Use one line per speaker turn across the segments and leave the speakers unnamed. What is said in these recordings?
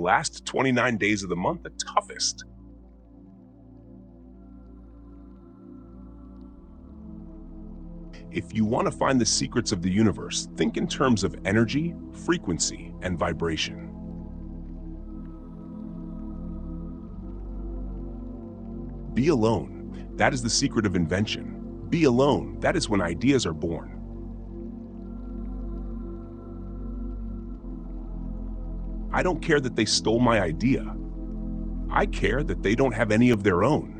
last 29 days of the month the toughest. If you want to find the secrets of the universe, think in terms of energy, frequency, and vibration. Be alone. That is the secret of invention. Be alone. That is when ideas are born. I don't care that they stole my idea. I care that they don't have any of their own.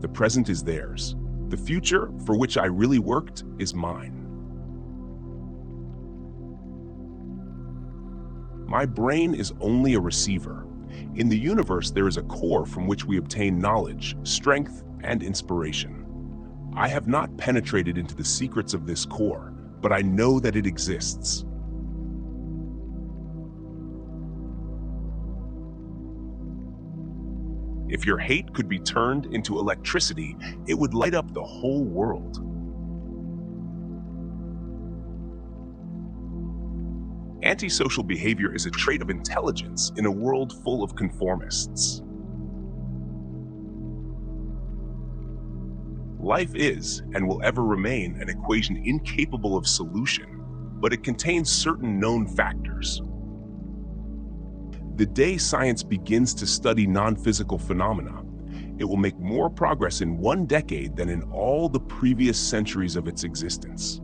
The present is theirs. The future, for which I really worked, is mine. My brain is only a receiver. In the universe, there is a core from which we obtain knowledge, strength, and inspiration. I have not penetrated into the secrets of this core, but I know that it exists. If your hate could be turned into electricity, it would light up the whole world. Antisocial behavior is a trait of intelligence in a world full of conformists. Life is, and will ever remain, an equation incapable of solution, but it contains certain known factors. The day science begins to study non-physical phenomena, it will make more progress in 1 decade than in all the previous centuries of its existence.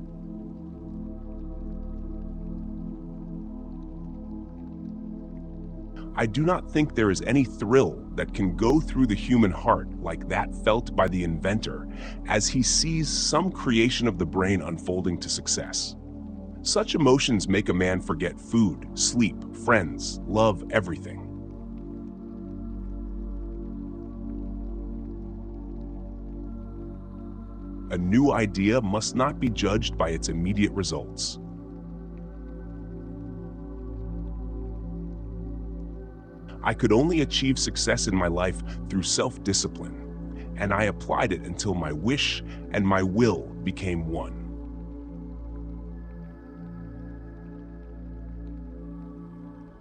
I do not think there is any thrill that can go through the human heart like that felt by the inventor as he sees some creation of the brain unfolding to success. Such emotions make a man forget food, sleep, friends, love, everything. A new idea must not be judged by its immediate results. I could only achieve success in my life through self-discipline, and I applied it until my wish and my will became one.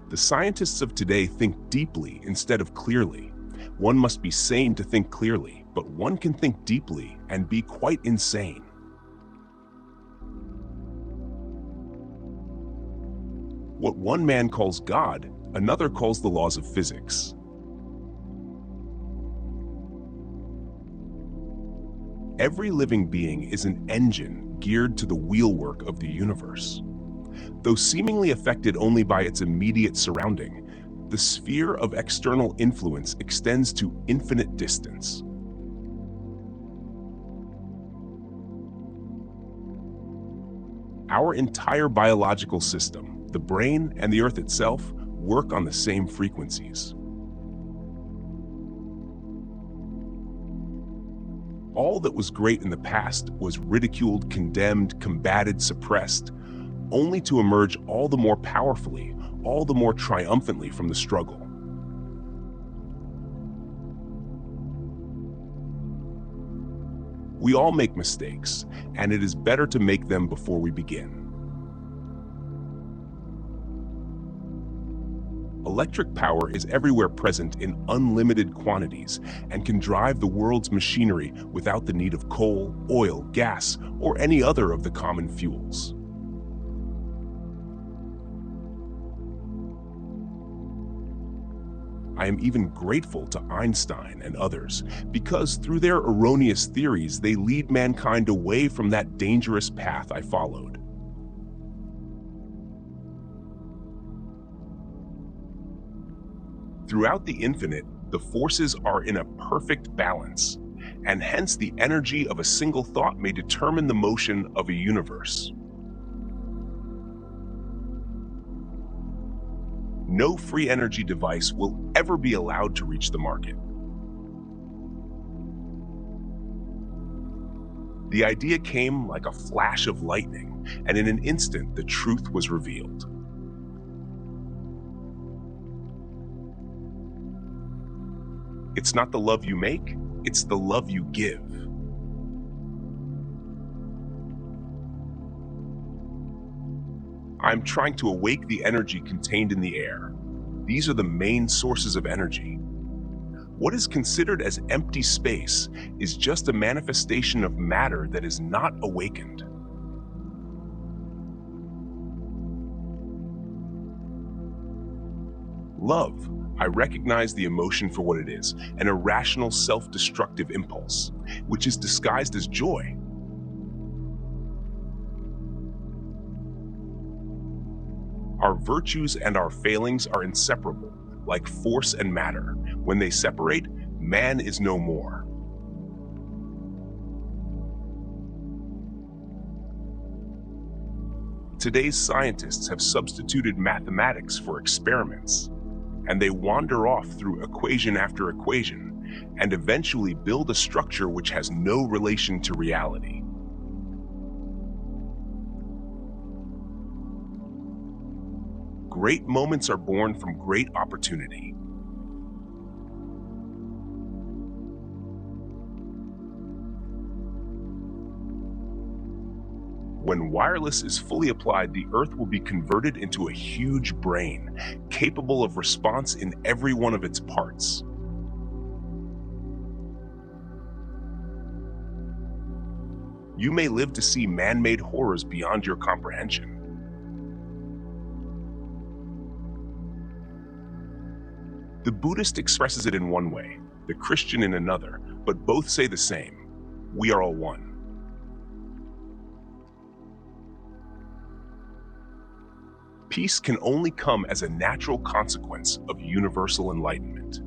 The scientists of today think deeply instead of clearly. One must be sane to think clearly, but one can think deeply and be quite insane. What one man calls God, another calls the laws of physics. Every living being is an engine geared to the wheelwork of the universe. Though seemingly affected only by its immediate surrounding, the sphere of external influence extends to infinite distance. Our entire biological system, the brain and the earth itself, work on the same frequencies. All that was great in the past was ridiculed, condemned, combated, suppressed, only to emerge all the more powerfully, all the more triumphantly from the struggle. We all make mistakes, and it is better to make them before we begin. Electric power is everywhere present in unlimited quantities and can drive the world's machinery without the need of coal, oil, gas, or any other of the common fuels. I am even grateful to Einstein and others because through their erroneous theories, they lead mankind away from that dangerous path I followed. Throughout the infinite, the forces are in a perfect balance, and hence the energy of a single thought may determine the motion of a universe. No free energy device will ever be allowed to reach the market. The idea came like a flash of lightning, and in an instant the truth was revealed. It's not the love you make, it's the love you give. I'm trying to awake the energy contained in the air. These are the main sources of energy. What is considered as empty space is just a manifestation of matter that is not awakened. Love. I recognize the emotion for what it is, an irrational, self-destructive impulse, which is disguised as joy. Our virtues and our failings are inseparable, like force and matter. When they separate, man is no more. Today's scientists have substituted mathematics for experiments, and they wander off through equation after equation and eventually build a structure which has no relation to reality. Great moments are born from great opportunity. When wireless is fully applied, the Earth will be converted into a huge brain, capable of response in every one of its parts. You may live to see man-made horrors beyond your comprehension. The Buddhist expresses it in one way, the Christian in another, but both say the same: we are all one. Peace can only come as a natural consequence of universal enlightenment.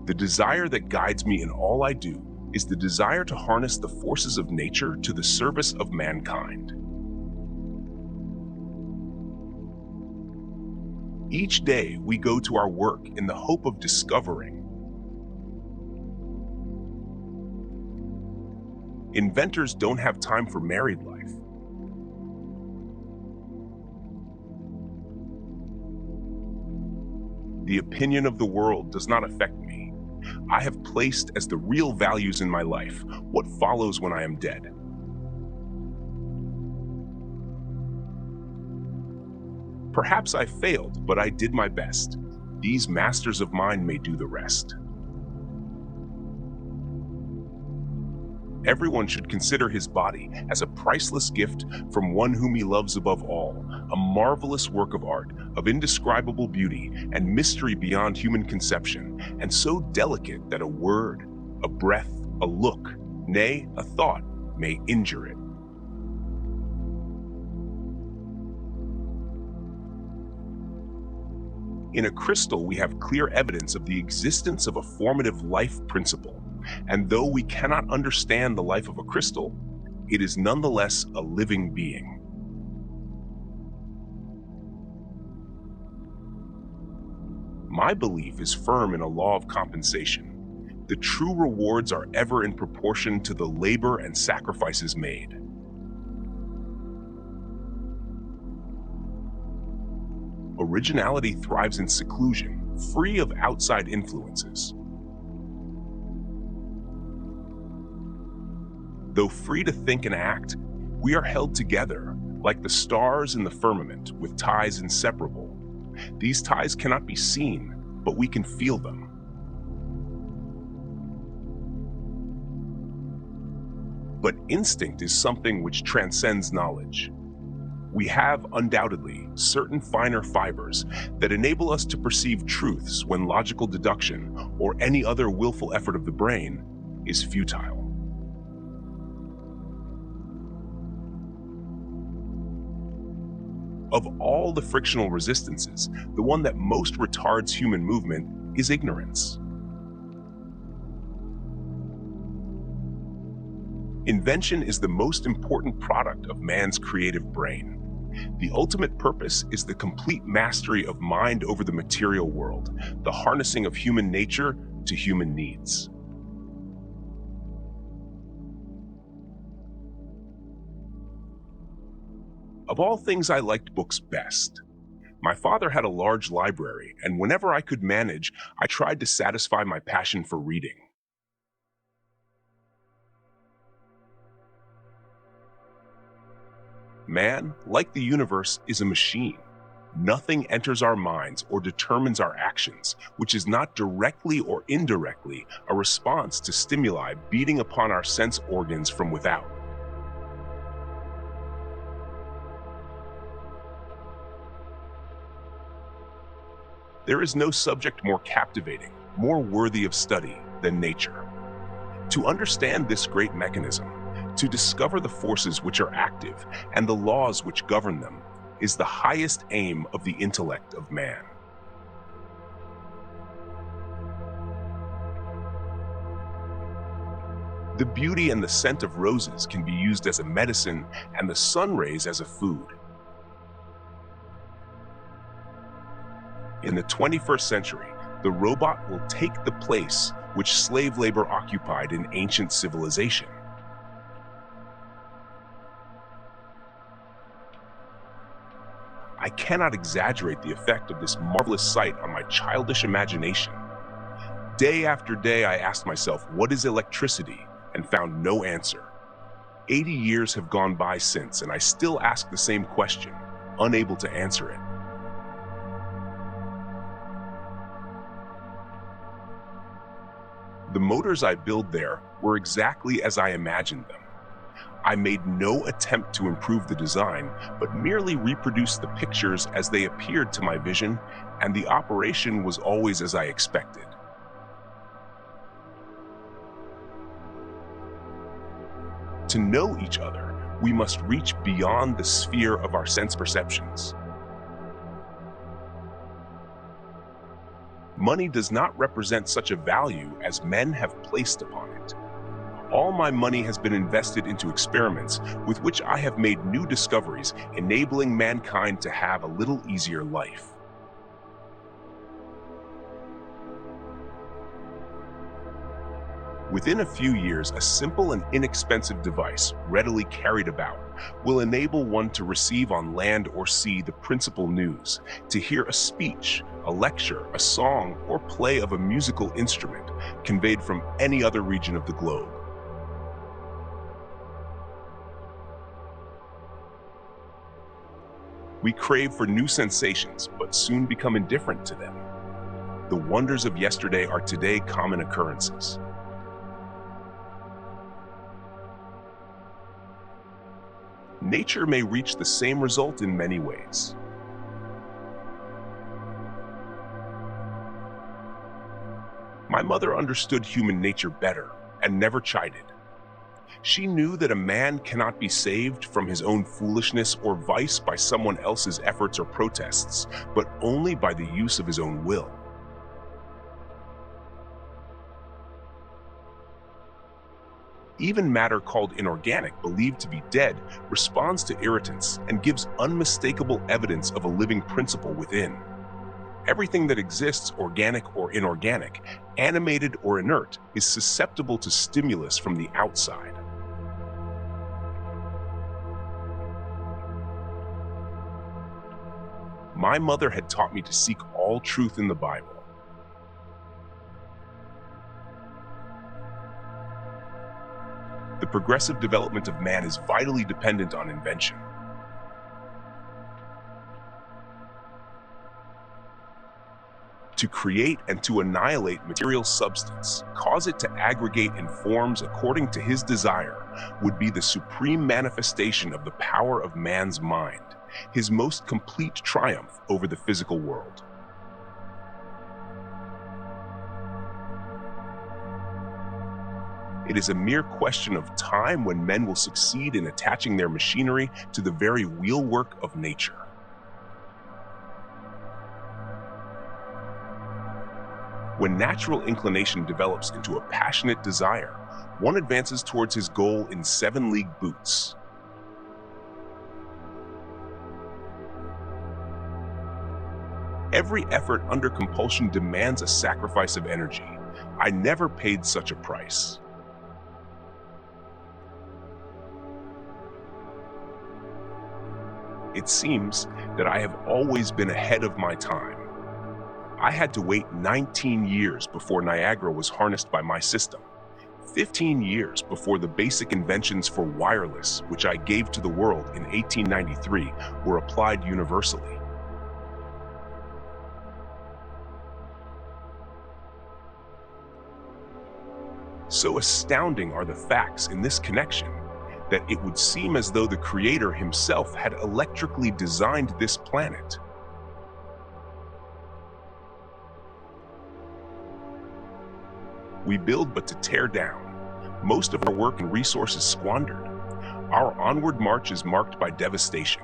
The desire that guides me in all I do is the desire to harness the forces of nature to the service of mankind. Each day we go to our work in the hope of discovering. Inventors don't have time for married life. The opinion of the world does not affect me. I have placed as the real values in my life what follows when I am dead. Perhaps I failed, but I did my best. These masters of mine may do the rest. Everyone should consider his body as a priceless gift from one whom he loves above all, a marvelous work of art, of indescribable beauty and mystery beyond human conception, and so delicate that a word, a breath, a look, nay, a thought may injure it. In a crystal, we have clear evidence of the existence of a formative life principle, and though we cannot understand the life of a crystal, it is nonetheless a living being. My belief is firm in a law of compensation. The true rewards are ever in proportion to the labor and sacrifices made. Originality thrives in seclusion, free of outside influences. Though free to think and act, we are held together, like the stars in the firmament, with ties inseparable. These ties cannot be seen, but we can feel them. But instinct is something which transcends knowledge. We have, undoubtedly, certain finer fibers that enable us to perceive truths when logical deduction, or any other willful effort of the brain, is futile. Of all the frictional resistances, the one that most retards human movement is ignorance. Invention is the most important product of man's creative brain. The ultimate purpose is the complete mastery of mind over the material world, the harnessing of human nature to human needs. Of all things, I liked books best. My father had a large library, and whenever I could manage, I tried to satisfy my passion for reading. Man, like the universe, is a machine. Nothing enters our minds or determines our actions, which is not directly or indirectly a response to stimuli beating upon our sense organs from without. There is no subject more captivating, more worthy of study than nature. To understand this great mechanism, to discover the forces which are active and the laws which govern them, is the highest aim of the intellect of man. The beauty and the scent of roses can be used as a medicine and the sun rays as a food. In the 21st century, the robot will take the place which slave labor occupied in ancient civilization. I cannot exaggerate the effect of this marvelous sight on my childish imagination. Day after day, I asked myself, what is electricity? And found no answer. 80 years have gone by since, and I still ask the same question, unable to answer it. The motors I built there were exactly as I imagined them. I made no attempt to improve the design, but merely reproduced the pictures as they appeared to my vision, and the operation was always as I expected. To know each other, we must reach beyond the sphere of our sense perceptions. Money does not represent such a value as men have placed upon it. All my money has been invested into experiments with which I have made new discoveries, enabling mankind to have a little easier life. Within a few years, a simple and inexpensive device, readily carried about, will enable one to receive on land or sea the principal news, to hear a speech, a lecture, a song, or play of a musical instrument conveyed from any other region of the globe. We crave for new sensations, but soon become indifferent to them. The wonders of yesterday are today common occurrences. Nature may reach the same result in many ways. My mother understood human nature better and never chided. She knew that a man cannot be saved from his own foolishness or vice by someone else's efforts or protests, but only by the use of his own will. Even matter called inorganic, believed to be dead, responds to irritants and gives unmistakable evidence of a living principle within. Everything that exists, organic or inorganic, animated or inert, is susceptible to stimulus from the outside. My mother had taught me to seek all truth in the Bible. The progressive development of man is vitally dependent on invention. To create and to annihilate material substance, cause it to aggregate in forms according to his desire, would be the supreme manifestation of the power of man's mind, his most complete triumph over the physical world. It is a mere question of time when men will succeed in attaching their machinery to the very wheelwork of nature. When natural inclination develops into a passionate desire, one advances towards his goal in 7-league boots. Every effort under compulsion demands a sacrifice of energy. I never paid such a price. It seems that I have always been ahead of my time. I had to wait 19 years before Niagara was harnessed by my system. 15 years before the basic inventions for wireless, which I gave to the world in 1893, were applied universally. So astounding are the facts in this connection that it would seem as though the Creator himself had electrically designed this planet. We build but to tear down. Most of our work and resources squandered. Our onward march is marked by devastation.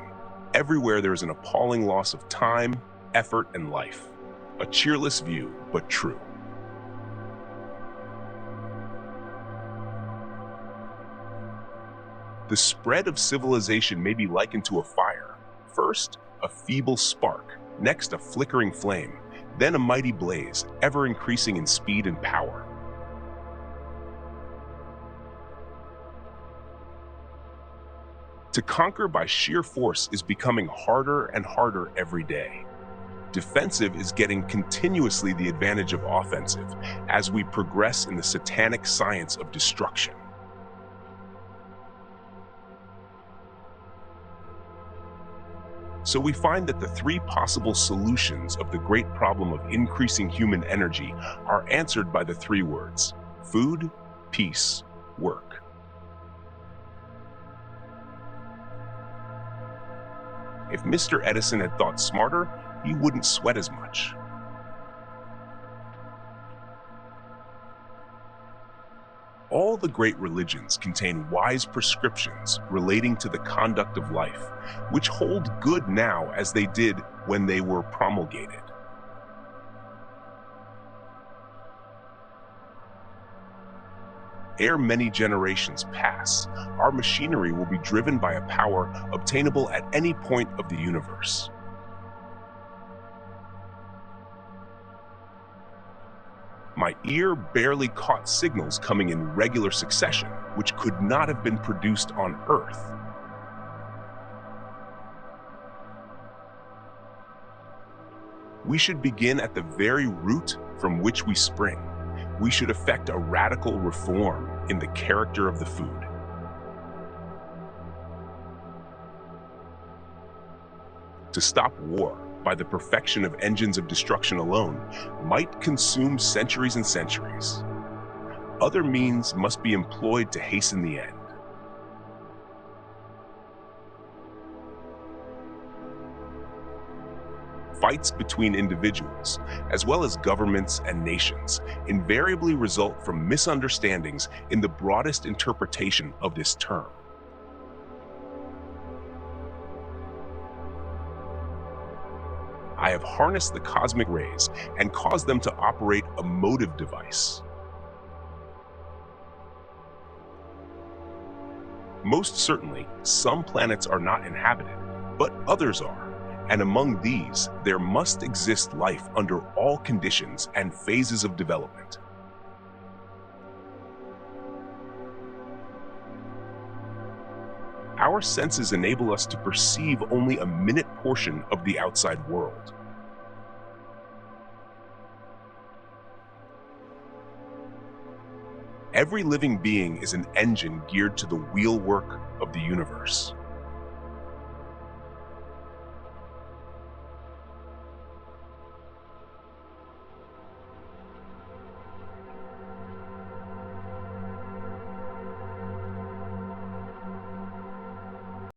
Everywhere there is an appalling loss of time, effort, and life. A cheerless view, but true. The spread of civilization may be likened to a fire. First, a feeble spark, next a flickering flame, then a mighty blaze, ever increasing in speed and power. To conquer by sheer force is becoming harder and harder every day. Defensive is getting continuously the advantage of offensive as we progress in the satanic science of destruction. So we find that the three possible solutions of the great problem of increasing human energy are answered by the three words: food, peace, work. If Mr. Edison had thought smarter, he wouldn't sweat as much. All the great religions contain wise prescriptions relating to the conduct of life, which hold good now as they did when they were promulgated. Ere many generations pass, our machinery will be driven by a power obtainable at any point of the universe. My ear barely caught signals coming in regular succession, which could not have been produced on Earth. We should begin at the very root from which we spring. We should effect a radical reform in the character of the food. To stop war by the perfection of engines of destruction alone might consume centuries and centuries. Other means must be employed to hasten the end. Fights between individuals, as well as governments and nations, invariably result from misunderstandings in the broadest interpretation of this term. I have harnessed the cosmic rays and caused them to operate a motive device. Most certainly, some planets are not inhabited, but others are. And among these, there must exist life under all conditions and phases of development. Our senses enable us to perceive only a minute portion of the outside world. Every living being is an engine geared to the wheelwork of the universe.